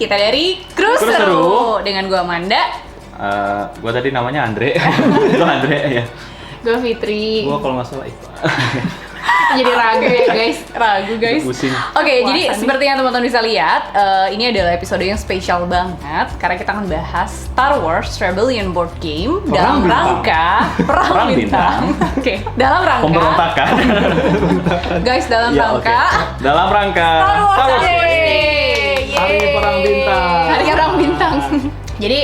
kita dari Kru Kru Seru. Seru dengan gua Amanda, Gua tadi namanya Andre. Itu Andre ya. gua Fitri. Gua kalau nggak salah Iqbal. Jadi ragu ya guys, ragu guys. Pusing. Oke, Wah, jadi Sandi. seperti yang teman-teman bisa lihat, ini adalah episode yang spesial banget karena kita akan bahas Star Wars Rebellion board game dalam Bintang. rangka Perang Perang Bintang. Oke, dalam rangka Pemberontakan. guys, dalam Ya, rangka oke. Dalam rangka Star Wars. Hari Yeay. Perang Bintang. Hari Perang Bintang. Jadi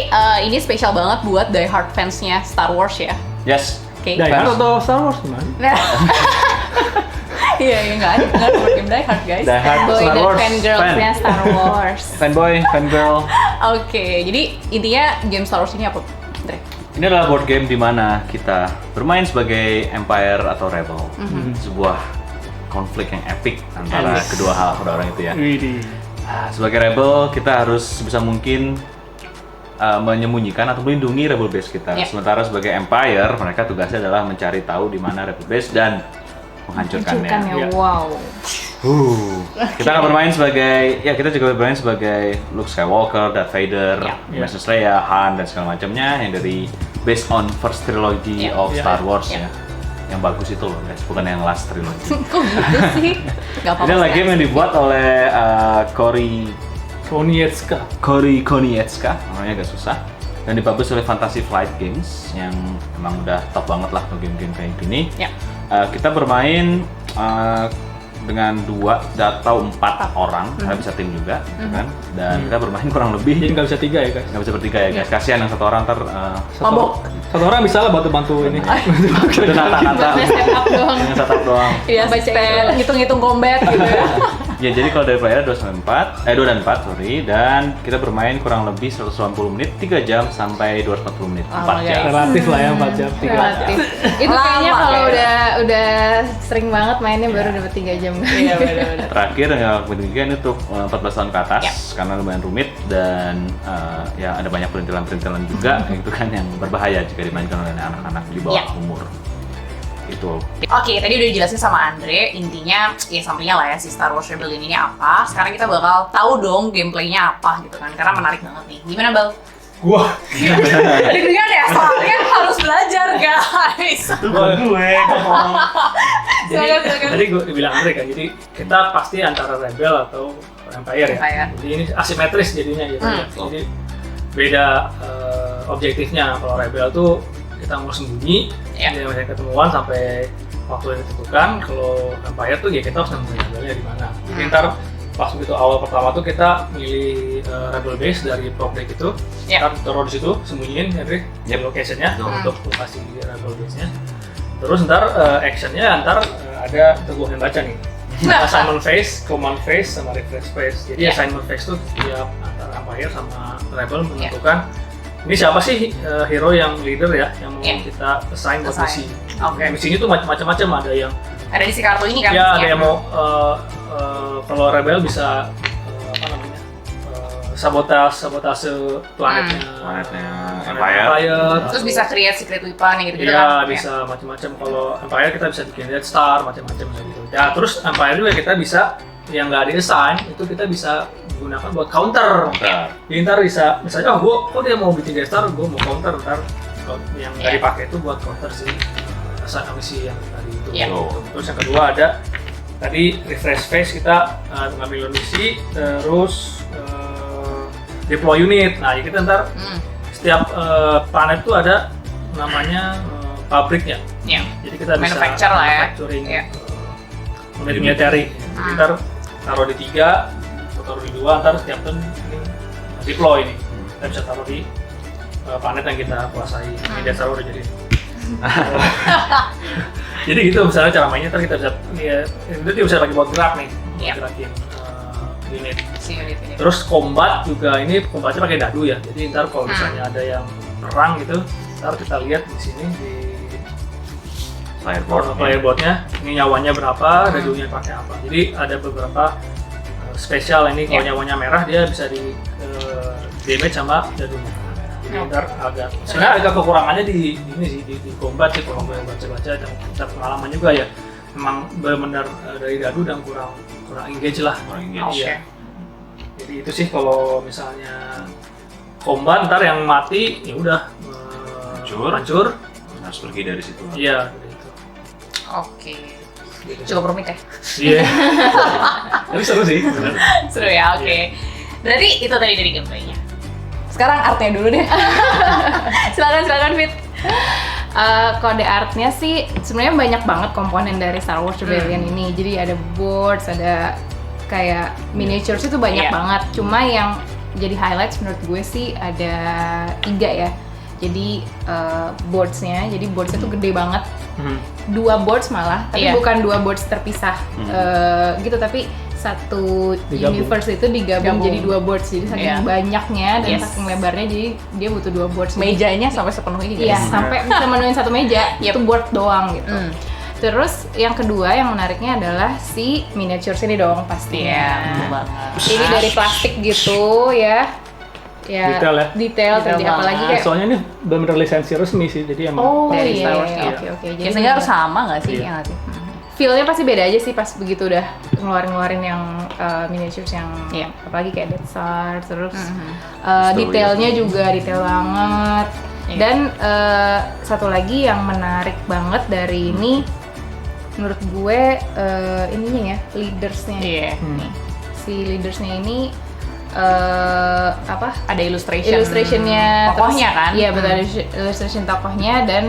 ini spesial banget buat die hard fansnya Star Wars ya. Yes. Oke. Die Hard atau Star Wars gimana? Iya, nggak ada board game die hard guys. Die Hard Boy Star dan Wars fangirls-nya fan. Star Wars. Fanboy, fangirl. Oke, jadi intinya game Star Wars ini apa, Andre? Ini adalah board game di mana kita bermain sebagai Empire atau Rebel. Sebuah konflik yang epic antara Yes. kedua orang itu ya. Widih. Sebagai Rebel, kita harus sebisa mungkin menyembunyikan atau melindungi Rebel base kita. Ya. Sementara sebagai Empire, mereka tugasnya adalah mencari tahu di mana Rebel base dan menghancurkannya. Ya. Wow. Kita akan bermain sebagai, ya kita juga bermain sebagai Luke Skywalker, Darth Vader, Ya. Princess Leia, Han dan segala macamnya yang dari based on first trilogy Ya. of Ya. Star Wars Ya. ya. Yang bagus itu loh guys, bukan yang last trilogy. Kok gitu sih? Gak apa-apa. Ini adalah sih. game yang dibuat oleh Cory Konieczka, namanya agak susah, dan dipublish oleh Fantasy Flight Games yang emang udah top banget lah untuk game-game kayak gini. Ya. Kita bermain dengan 2 atau 4 orang, karena bisa tim juga, gitu kan. Dan kita bermain kurang Jadi lebih nggak bisa 3 ya guys? nggak bisa bertiga ya guys. Kasihan yang satu orang ntar Mabok. Satu orang bisa lah bantu ini. itu kata-kata Buat step up doang. dengan setup doang. Iya, baca ngitung-ngitung combat gitu ya. Ya jadi kalau dari player 2 dan 4 sorry, dan kita bermain kurang lebih 180 menit, 3 jam sampai 240 menit, Lama, 4 jam. guys. Relatif lah ya 4 jam. 3 Relatif. Itu kayaknya Lama, kalau guys. udah sering banget mainnya baru dapat 3 jam. Iya, benar-benar. Terakhir yang pendidikan itu 14 tahun ke atas Ya. karena lumayan rumit dan ya ada banyak perintilan-perintilan juga itu kan yang berbahaya jika dimainkan oleh anak-anak di bawah Ya. umur. Itu. Oke, tadi udah dijelasin sama Andre, intinya ya sampainya lah ya si Star Wars Rebellion ini apa. Sekarang kita bakal tahu dong gameplaynya apa gitu kan, karena menarik banget nih. Gimana Bal? Gua. Deg-degan ya, soalnya harus belajar guys. Itu gue ngomong. Silakan. Tadi gue bilang Andre kan, jadi kita pasti antara Rebel atau Empire ya. Empire. Jadi ini asimetris jadinya gitu ya. Jadi beda objektifnya. Kalau Rebel tuh kita mau sembunyi, Ya. jadi misalnya ketemuan sampai waktu yang ditentukan. Kalau Empire tuh ya kita harus nemuin Rebelnya di mana. Jadi ntar pas begitu awal pertama tuh kita milih Rebel base dari prop deck itu, Ya. kita taruh di situ, sembunyiin Henry di Yep. location-nya untuk lokasi Rebel base-nya. Terus ntar action-nya ntar ada gue yang baca nih. Assignment phase, command phase, sama refresh phase. Jadi Ya. assignment phase tuh tiap antara Empire sama Rebel menentukan ini siapa sih hero yang leader ya, yang mau Ya. kita assign buat misi. Oke. Misinya tuh macam-macam, ada yang Ada di si kartu ini kan? ya ada yang mau kalau Rebel bisa apa namanya sabotase planetnya, Planetnya Empire. Terus bisa create secret weapon yang gitu-gitu Iya, kan? bisa macam-macam. Kalau Empire kita bisa bikin Death Star, macam-macam gitu. Ya, terus Empire juga kita bisa yang nggak di-assign, itu kita bisa gunakan buat counter. Bentar. Jadi ntar bisa, misalnya, kok dia mau bikin Death Star, gue mau counter, ntar yang nggak Iya. dipakai itu buat counter si assign misi yang tadi itu. Iya. Gitu. Terus yang kedua ada, tadi refresh phase kita ngambil misi, terus deploy unit. Nah, jadi kita ntar setiap planet tuh ada namanya pabriknya. Iya. Jadi kita bisa Manufacture lah ya. manufacturing Iya. unit military. Jadi ntar taruh di 3, atau taruh di 2, ntar setiap turn ini deploy nih. Kita bisa taruh di planet yang kita kuasai. Ini dia taruh udah jadi. Jadi gitu misalnya cara mainnya, ntar kita bisa itu bisa lagi buat gerak nih. Iya. Gerakin unit. Si unit ini. Terus combat juga, ini combatnya pakai dadu ya. Jadi ntar kalau misalnya ada yang perang gitu, ntar kita lihat di sini di playerboardnya, ini nyawanya berapa, dadunya pakai apa. Jadi ada beberapa spesial ini, kalau nyawanya merah dia bisa di damage sama dadunya. Jadi ntar agak, sebenarnya agak kekurangannya di ini sih, di combat sih kalau gue baca-baca dan kita pengalaman juga ya. Memang benar-benar dari dadu dan kurang engage lah. Kurang engage. Oke. Iya. Jadi itu sih kalau misalnya combat ntar yang mati ya udah hancur. Harus pergi dari situ. Iya, gitu. Oke. Cukup rumit ya? Iya. Tapi seru sih. Seru ya, oke. Berarti itu tadi dari gameplaynya. Sekarang artnya dulu deh. silakan Fit. Kode artnya sih sebenarnya banyak banget komponen dari Star Wars Rebellion ini. Jadi ada boards, ada kayak miniatures itu banyak Iya. banget. Cuma yang jadi highlights menurut gue sih ada 3 ya. Jadi boards-nya tuh gede banget. 2 boards malah, tapi Iya. bukan 2 boards terpisah gitu, tapi satu Digabung. universe itu digabung Gabung. jadi 2 boards. Jadi saking Iya. banyaknya dan Yes. saking lebarnya, jadi dia butuh 2 boards. Mejanya sampai sepenuh ini Iya, guys. sampai bisa menuin satu meja, Yep. itu board doang gitu. Hmm. Terus yang kedua yang menariknya adalah si miniatures ini dong Iya, pastinya. betul banget. Ini dari plastik gitu ya. Detail ya? Detail, Detail terus apalagi banget. kayak Soalnya ini benar-benar lisensi resmi sih, jadi emang oh dari iya, Star Wars, iya, iya. oke. Jadi Biasanya harus sama nggak sih? Iya. Iya nggak sih? feel-nya pasti beda aja sih pas begitu udah ngeluarin yang miniatures yang Iya. apalagi kayak Death Star, terus Story detailnya juga detail banget. Iya. Dan satu lagi yang menarik banget dari ini menurut gue ininya ya, leadersnya. Iya. Nih, si leadersnya ini apa? Ada Illustrationnya tokohnya terus- kan? Iya betul, ada illustration tokohnya dan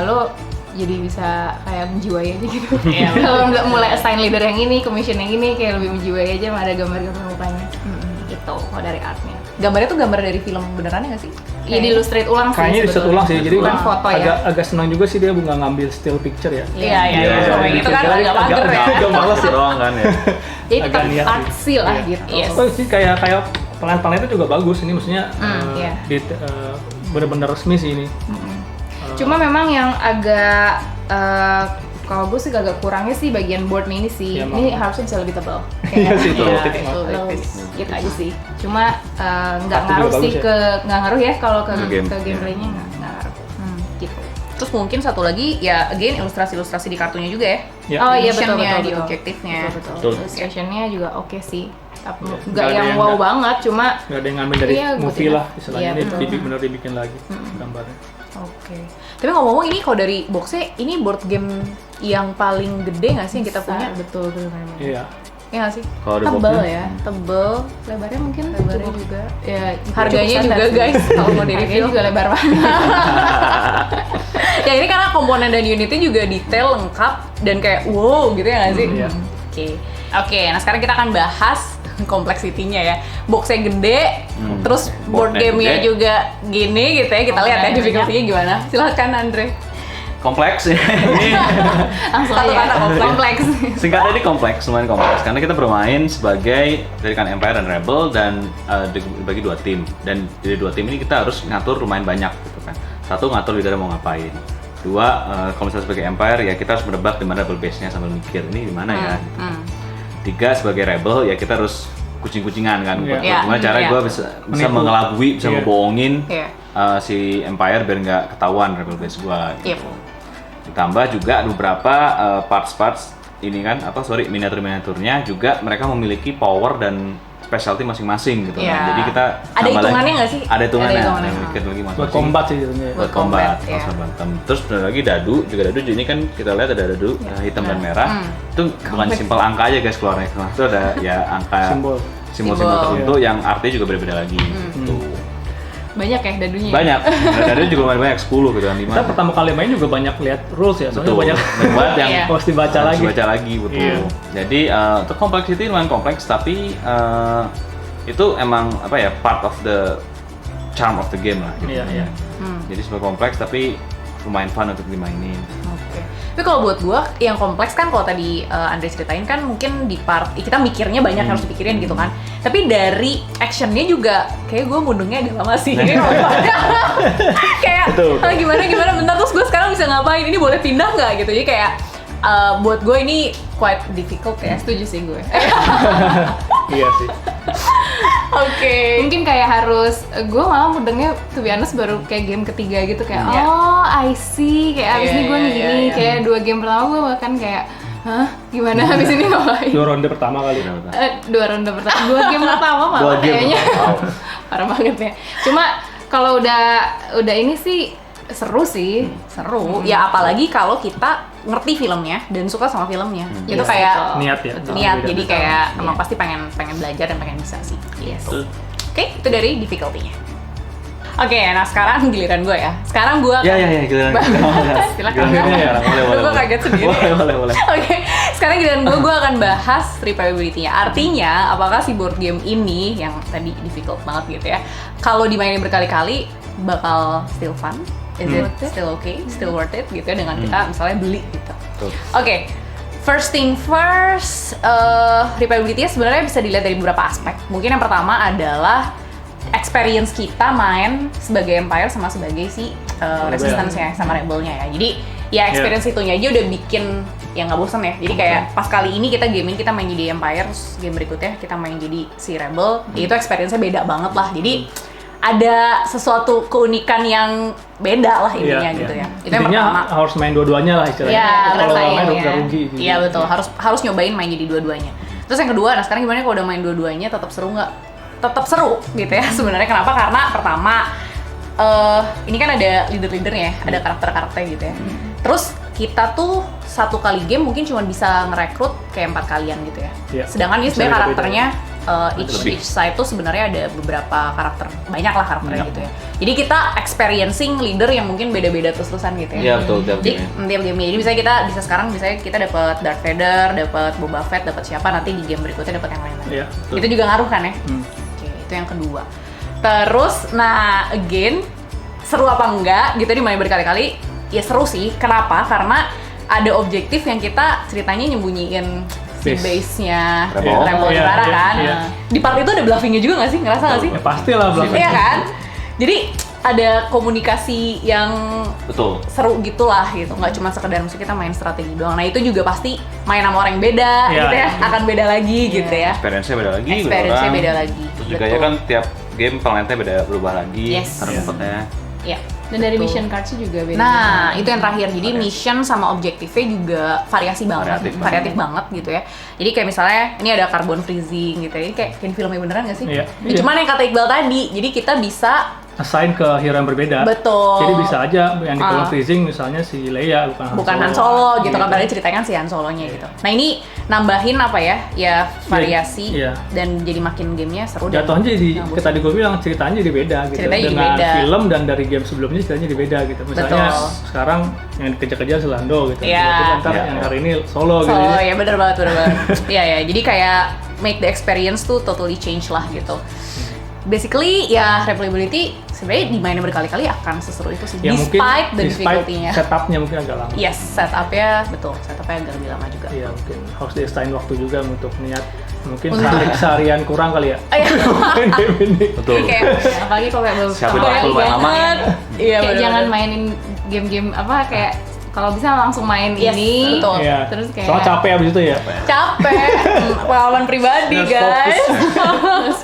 lo jadi bisa kayak menjiwai aja gitu. Iya, Kalau nggak mulai assign leader yang ini, commission yang ini, kayak lebih menjiwai aja, ada gambar-gambar mukanya. Gitu kalau dari artnya. Gambarnya tuh gambar dari film benerannya nggak sih? Iya di illustrate ulang sih. kayaknya di set sebetulnya. ulang sih, jadi bukan foto ya. agak senang juga sih dia nggak ngambil still picture ya. Iya, iya. Kalau yang itu kan agak mager ya. Agak males ya. doang kan ya. Jadi tetap agak niat sih. artsy lah Iya. gitu. Yes. Oh sih kayak planet-planetnya juga bagus ini, maksudnya iya. bener-bener resmi sih ini. Cuma memang yang agak kalau gue sih agak kurangnya sih bagian boardnya ini sih. Iya, Ini emang. harusnya bisa lebih tebal. Iya sih itu. Iya, Tipis. itu Lebih tipis. gitu aja sih. Cuma nggak Kartu ngaruh juga sih bagus ya? nggak ngaruh ya kalau ke game. gameplaynya nggak ngaruh. Gitu. Terus mungkin satu lagi ya again ilustrasi-ilustrasi di kartunya juga ya. Ya. Oh iya betul Missionnya, betul di betul. objektifnya. Betul. Betul. Illustrationnya juga oke sih. Tapi Iya. nggak Nggak ada yang yang wow nggak- banget, cuma Nggak ada yang ngambil dari Iya, movie butin. lah istilahnya, Iya, ini betul. bener dibikin lagi gambarnya. Oke. Tapi ngomong-ngomong ini kalau dari boxnya ini board game yang paling gede nggak sih yang kita punya? betul betul. Iya. Iya nggak sih? Kalau ada Tebel boxnya, ya, tebel, lebarnya mungkin Lebarnya cukup. juga. Ya, Harganya cukup juga standar sih. guys kalau mau di Harganya review. juga lebar banget. Ya ini karena komponen dan unitnya juga detail lengkap dan kayak wow gitu ya nggak sih? Iya. Oke, nah sekarang kita akan bahas kompleksitinya ya. Boxnya gede, terus board Boardnya gamenya gede. juga gini gitu ya. Kita lihat ya Komponennya difficulty-nya gimana. Silakan Andre. kompleks ya. Ini Langsung Satu aja. kata, kompleks. singkatnya ini kompleks, lumayan kompleks karena kita bermain sebagai dari kan Empire dan Rebel dan dibagi 2 tim, dan dari 2 tim ini kita harus ngatur lumayan banyak gitu kan. Satu, ngatur leader mau ngapain. Dua, kalau misalnya sebagai Empire ya kita harus menebak di mana rebel base-nya sambil mikir ini di mana ya. Tiga, sebagai Rebel ya kita harus kucing-kucingan kan. Iya. Gimana cara Iya. gue bisa Menipu. mengelabui, bisa Iya. ngebohongin Iya. si Empire biar nggak ketahuan rebel base gue. Yep. Ditambah juga ada beberapa parts-parts ini kan miniatur-miniaturnya juga mereka memiliki power dan specialty masing-masing gitu Iya. kan. Jadi kita Ada tambah hitungannya lagi- nggak sih? Ada hitungannya. Ada hitungannya. Yang mikir lagi Buat masing-masing. combat sih jadinya. Buat Buat combat, combat, langsung iya. berantem. Terus ada lagi dadu, juga dadu ini kan kita lihat ada dadu hitam dan merah. Itu bukan simpel angka aja guys keluarnya. Itu ada ya angka Simbol. simbol-simbol Simbol. tertentu yang artinya juga beda-beda lagi. Gitu. Banyak ya dadunya. Banyak. Dadu juga lumayan banyak, 10 gitu kan, 5. Kita pertama kali main juga banyak lihat rules ya, soalnya Betul. banyak Banyak yang Iya. harus dibaca harus lagi. baca lagi, betul. Iya. Jadi untuk complexity lumayan kompleks, tapi itu emang apa ya, part of the charm of the game lah. Gitu. Iya, iya. Jadi sebenarnya kompleks tapi lumayan fun untuk dimainin. Oke. Tapi kalau buat gua yang kompleks kan kalau tadi Andre ceritain kan mungkin di part kita mikirnya banyak harus dipikirin gitu kan. Tapi dari actionnya juga kayak gua mudengnya agak lama sih. Kayak Betul. "Ah, gimana bentar terus gua sekarang bisa ngapain? Ini boleh pindah nggak gitu. Jadi kayak buat gue ini quite difficult ya. Setuju sih gue. Iya sih. Oke. Mungkin kayak harus, gue malah mudengnya to be honest baru kayak game ketiga gitu kayak Iya. oh I see, kayak abis Iya, ini gue iya, gini, iya, iya. kayak 2 game pertama gue bahkan kayak Hah? Gimana habis ini ngapain? 2 ronde pertama kali. 2 ronde pertama, 2 game pertama malah 2 game. kayaknya. Wow. Parah banget ya. Cuma kalau udah ini sih seru sih. Seru. Ya apalagi kalau kita ngerti filmnya dan suka sama filmnya. Itu Yes, kayak betul. Niat ya. niat. Beda-beda. Jadi kayak Iya. emang pasti pengen belajar dan pengen bisa sih. Yes. Oke, itu dari difficulty-nya. Oke, nah sekarang giliran gue ya. Sekarang gue Ya giliran. Silakan. Giliran, boleh. Gue kaget sendiri. Boleh. Oke, sekarang giliran gue akan bahas replayability-nya. Artinya, apakah si board game ini yang tadi difficult banget gitu ya, kalau dimainin berkali-kali bakal still fun? Is it still okay? Still worth it gitu ya dengan kita misalnya beli gitu. Tuh. Oke, first thing first, replayability-nya sebenarnya bisa dilihat dari beberapa aspek. Mungkin yang pertama adalah experience kita main sebagai Empire sama sebagai si Resistance-nya sama Rebel-nya ya. Jadi ya experience itunya aja udah bikin ya nggak bosan ya. Jadi kayak pas kali ini kita gaming, kita main jadi Empire, terus game berikutnya kita main jadi si Rebel, ya itu experience-nya beda banget lah. Jadi ada sesuatu keunikan yang beda lah intinya gitu ya. Itu yang Intinya pertama. harus main dua-duanya lah istilahnya. Iya, Kalau nggak main rasanya. udah rugi. Gitu. Iya betul, harus nyobain main jadi dua-duanya. Terus yang kedua, nah sekarang gimana kalau udah main dua-duanya tetap seru nggak? Tetap seru gitu ya sebenarnya. Kenapa? Karena pertama ini kan ada leader-leadernya, ada karakter-karakter gitu ya. Terus kita tuh satu kali game mungkin cuma bisa ngerekrut kayak 4 kalian gitu ya. Iya. Sedangkan ini Bisa sebenarnya beda-beda. karakternya Lebih. each side tuh sebenarnya ada beberapa karakter, banyak lah karakternya Iya. gitu ya. Jadi kita experiencing leader yang mungkin beda-beda terus-terusan gitu ya. Iya betul, tiap Jadi game. tiap game. Jadi misalnya kita bisa sekarang misalnya kita dapat Darth Vader, dapat Boba Fett, dapat siapa, nanti di game berikutnya dapat yang lain-lain. Iya. Itu juga ngaruh kan ya? Hmm. Oke, itu yang kedua. Terus, nah again, seru apa enggak gitu dimain berkali-kali? Ya seru sih. Kenapa? Karena ada objektif yang kita ceritanya nyembunyiin si Base. base-nya Rebel. Rebel Iya, Utara iya, kan. iya. Di part itu ada bluffing-nya juga nggak sih? Ngerasa nggak sih? Ya pasti lah belakang. Iya kan? Jadi ada komunikasi yang Betul. seru gitulah gitu, nggak cuma sekedar musik kita main strategi doang. Nah itu juga pasti main sama orang yang beda Iya, gitu ya, iya. akan beda lagi gitu ya. Experience-nya beda lagi. Experience-nya orang. beda lagi. Terus juga ya Betul. kan tiap game planetnya beda berubah lagi. Yes. Rumputnya. Iya. Dan dari Betul. mission cards juga beda. Nah, itu yang terakhir. Jadi Variasi. mission sama objektifnya juga variasi banget, Variatif banget gitu ya. Jadi kayak misalnya ini ada carbon freezing gitu ya. Ini kayak filmnya beneran nggak sih? Iya. Ya, cuman yang kata Iqbal tadi, jadi kita bisa Assign ke hero yang berbeda. betul. Jadi bisa aja yang di Ah. color freezing misalnya si Leia bukan Han Solo gitu kan, padahal ceritanya kan si Han Solonya gitu. Nah ini nambahin apa ya? Ya variasi Iya. dan jadi makin gamenya seru. dan Jatuhnya jadi, nggak kayak bosan. tadi gue bilang ceritanya jadi beda gitu. Ceritanya jadi Dengan beda. film dan dari game sebelumnya ceritanya jadi beda gitu. Misalnya Betul. sekarang yang dikejar-kejar si Lando gitu. Iya. Tiba-tiba ntar Iya. yang hari ini Solo gitu. Solo ya bener banget. Iya ya, jadi kayak make the experience tuh totally change lah gitu. Basically ya replayability sebenarnya dimainin berkali-kali akan seseru itu sih. Ya mungkin Despite the difficulty-nya. setupnya mungkin agak lama. Yes, setupnya betul. Setupnya agak lebih lama juga. Iya mungkin harus di-assign waktu juga untuk niat. Mungkin Untuk- seharian kurang kali ya. Iya. Main game ini. Betul. Kayak apalagi kalau kayak baru Siapin pertama waktu kali lumayan lama. banget. Iya, Kayak bener-bener. jangan mainin game-game apa kayak kalau bisa langsung main Yes, ini. betul. Iya. Terus kayak Soalnya capek abis itu ya. Capek, pengalaman pribadi Harus guys.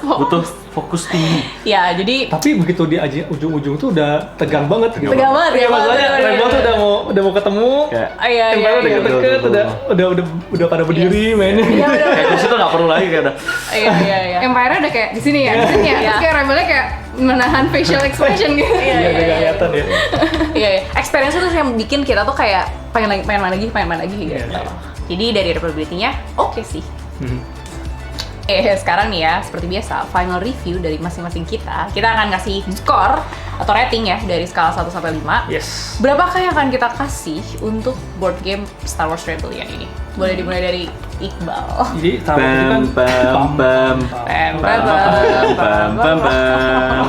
Butuh fokus tinggi. Ya, jadi Tapi begitu di ujung-ujung tuh udah tegang banget gitu. Tegang banget, Iya, tegang banget, maksudnya bener-bener. Rebel tuh udah mau ketemu. Kayak iya iya. Empire udah Iya, deket-deket, udah pada berdiri mainnya. Iya, bener. kayak di situ nggak perlu lagi kayak udah. Iya. Empire udah kayak di sini ya, di sini ya. Terus kayak Rebelnya kayak menahan facial expression gitu. Iya, Iya, udah kelihatan ya. Iya, experience itu yang bikin kita tuh kayak pengen main lagi gitu. Iya, iya. Jadi dari replayability-nya oke sih. Mhm. Sekarang nih ya, seperti biasa, final review dari masing-masing kita. Kita akan kasih skor atau rating ya dari skala 1 sampai 5. Yes. Berapakah yang akan kita kasih untuk board game Star Wars Rebellion ini? Boleh dimulai dari Iqbal. Jadi Star Wars itu kan Bam.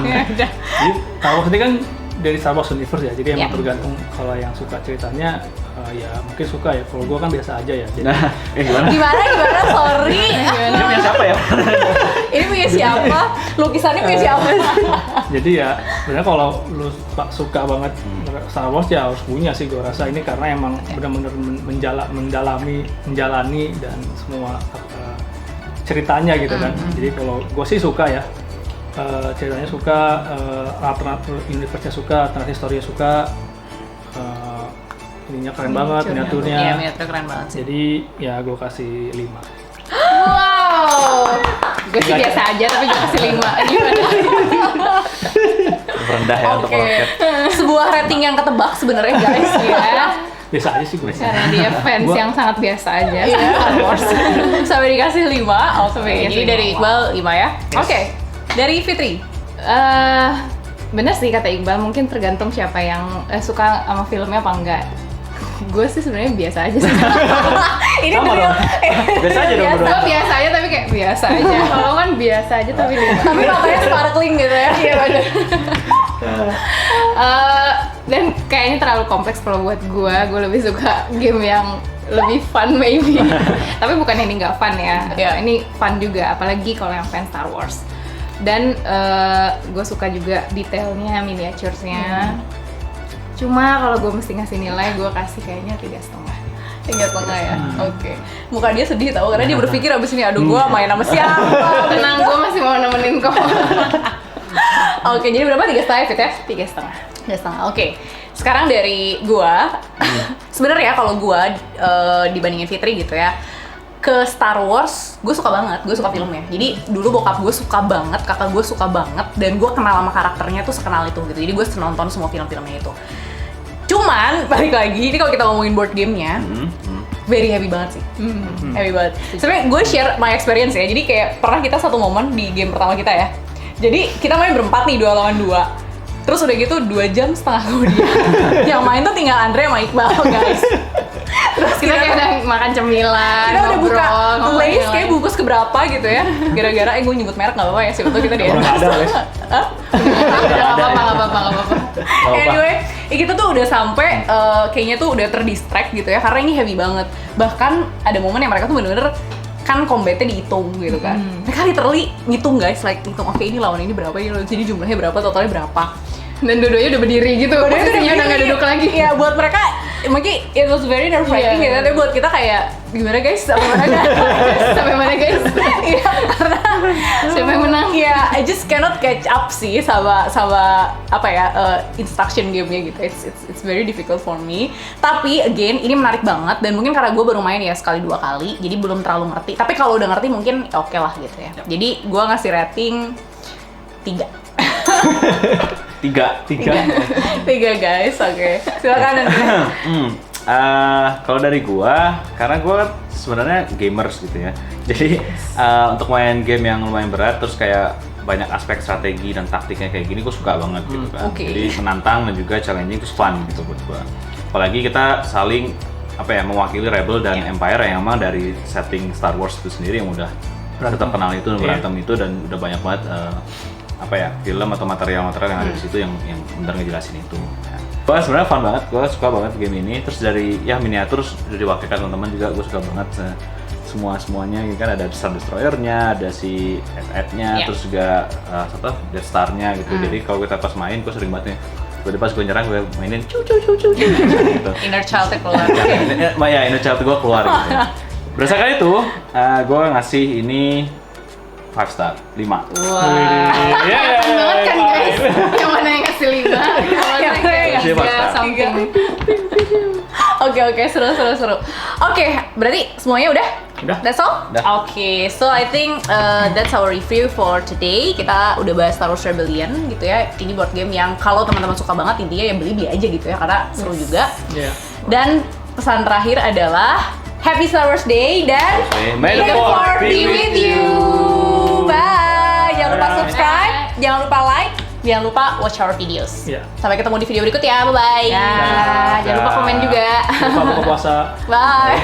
Ya udah. Jadi Star Wars ini kan dari Star Wars Universe ya, jadi emang Ya. tergantung kalau yang suka ceritanya ya mungkin suka ya, kalau gua kan biasa aja ya. Jadi Nah, gimana? Gimana? Sorry. Ini punya siapa ya? Ini punya siapa? Lukisannya punya siapa? jadi ya sebenarnya kalau lu suka banget Star Wars ya harus punya sih gua rasa ini, karena emang benar-benar menjalani dan semua ceritanya gitu kan. Jadi kalau gua sih suka ya. Ceritanya suka, alternate universe-nya suka, alternate story-nya suka, ininya keren banget, miniaturnya. Iya, miniatur keren banget sih. Jadi ya gue kasih 5. Wow. Gue sih biasa aja tapi gue kasih 5. Gimana? Rendah ya untuk Oke. roket. Sebuah rating yang ketebak sebenarnya guys ya. Biasa aja sih gue. Karena dia fans yang sangat biasa aja. Iya, Star Wars. Sampai dikasih 5. Oke, Sampai jadi dikasih dari 5. Iqbal 5 ya. Yes. Oke. Dari Fitri. Bener sih kata Iqbal, mungkin tergantung siapa yang suka sama filmnya apa enggak. Gue sih sebenarnya biasa aja sih. Ini Sama dari dong. Biasa aja dong Biasa, berdua. biasa aja tapi kayak biasa aja. Kalau kan biasa aja tapi 5. tapi matanya sparkling gitu ya. Iya benar. Dan kayaknya terlalu kompleks kalau buat gue lebih suka game yang lebih fun maybe. Tapi bukan ini nggak fun ya, Iya. ini fun juga, apalagi kalau yang fans Star Wars. Dan gue suka juga detailnya, miniaturesnya. Cuma kalau gue mesti ngasih nilai, gue kasih kayaknya 3,5. 3,5 ya. Oke. Muka dia sedih tau karena dia berpikir abis ini aduh gua main sama siapa. Tenang, gue masih mau nemenin kok. Oke, jadi berapa? 3,5 Fit ya? 3,5. 3,5. Oke. Sekarang dari gua, sebenarnya kalau gua dibandingin Fitri gitu ya, ke Star Wars, gue suka banget, gue suka filmnya. Jadi dulu bokap gue suka banget, kakak gue suka banget, dan gue kenal sama karakternya tuh sekenal itu gitu. Jadi gue nonton semua film-filmnya itu. Cuman balik lagi, ini kalau kita ngomongin board game-nya, very heavy banget sih. Heavy banget. Sebenarnya gue share my experience ya. Jadi kayak pernah kita satu momen di game pertama kita ya. Jadi kita main berempat nih 2 lawan 2. Terus udah gitu 2 jam setengah kemudian yang main tuh tinggal Andre sama Iqbal guys. Terus Kita kayak udah makan cemilan, kita udah buka ngobrol, Lays ngomongin kayak lain. bungkus keberapa gitu ya. Gara-gara gue nyebut merek nggak apa-apa ya, siapa tahu kita di Orang nggak ada, Lays. Hah? Nggak apa-apa. Anyway, kita tuh udah sampai kayaknya tuh udah terdistract gitu ya karena ini heavy banget. Bahkan ada momen yang mereka tuh bener-bener kan combatnya dihitung gitu kan. Mereka literally ngitung guys, like ngitung oke ini lawan ini berapa, ini lawan jadi jumlahnya berapa, totalnya berapa. Dan dua-duanya udah berdiri gitu, posisinya udah nggak duduk lagi. Iya, buat mereka mungkin it was very nerve wracking Iya. gitu, tapi buat kita kayak gimana guys, sampai mana guys? Sampai mana guys? Iya, karena Siapa yang menang? Iya, I just cannot catch up sih sama apa ya instruction game-nya gitu. It's very difficult for me. Tapi again, ini menarik banget dan mungkin karena gue baru main ya sekali 2 kali, jadi belum terlalu ngerti. Tapi kalau udah ngerti mungkin oke lah gitu ya. Jadi gue ngasih rating 3. 3. 3 guys, oke. Silakan Andre. Kalau dari gua, karena gua sebenarnya gamers gitu ya. Jadi untuk main game yang lumayan berat, terus kayak banyak aspek strategi dan taktiknya kayak gini, gua suka banget gitu kan. Oke. Jadi menantang dan juga challenging, terus fun gitu buat gua. Apalagi kita saling mewakili Rebel dan Empire yang emang dari setting Star Wars itu sendiri yang udah terkenal itu, berantem itu, dan udah banyak banget film atau material yang ada di situ yang benar ngejelasin itu. Gue sebenarnya fun banget, gue suka banget game ini. Terus dari miniatur udah diwakilkan teman-teman juga, gue suka banget semuanya. Kan ada Star Destroyer-nya, ada si FF-nya, terus juga Death Star-nya gitu. Jadi kalau kita pas main, gue sering banget nih. Gue pas gue nyerang, gue mainin cu gitu. Inner child-nya keluar. Ya, inner child gue keluar gitu. Berdasarkan itu, gue ngasih ini 5 star, 5. Wah, kelihatan banget kan guys? Yang mana yang ngasih 5? Yang mana yang kayak Kasih 3 pasta. something. Oke, seru. Oke, berarti semuanya udah? Udah. That's all? Udah. Oke, so I think that's our review for today. Kita udah bahas Star Wars Rebellion gitu ya. Ini board game yang kalau teman-teman suka banget, intinya ya beli aja gitu ya, karena seru juga. Iya. Dan pesan terakhir adalah Happy Star Wars Day dan May the Force be with you. Bye. Jangan lupa Bye. subscribe, jangan lupa like, jangan lupa watch our videos. Iya. Sampai ketemu di video berikut ya. Bye bye. Ya, jangan lupa komen juga. Lupa buka puasa. Bye.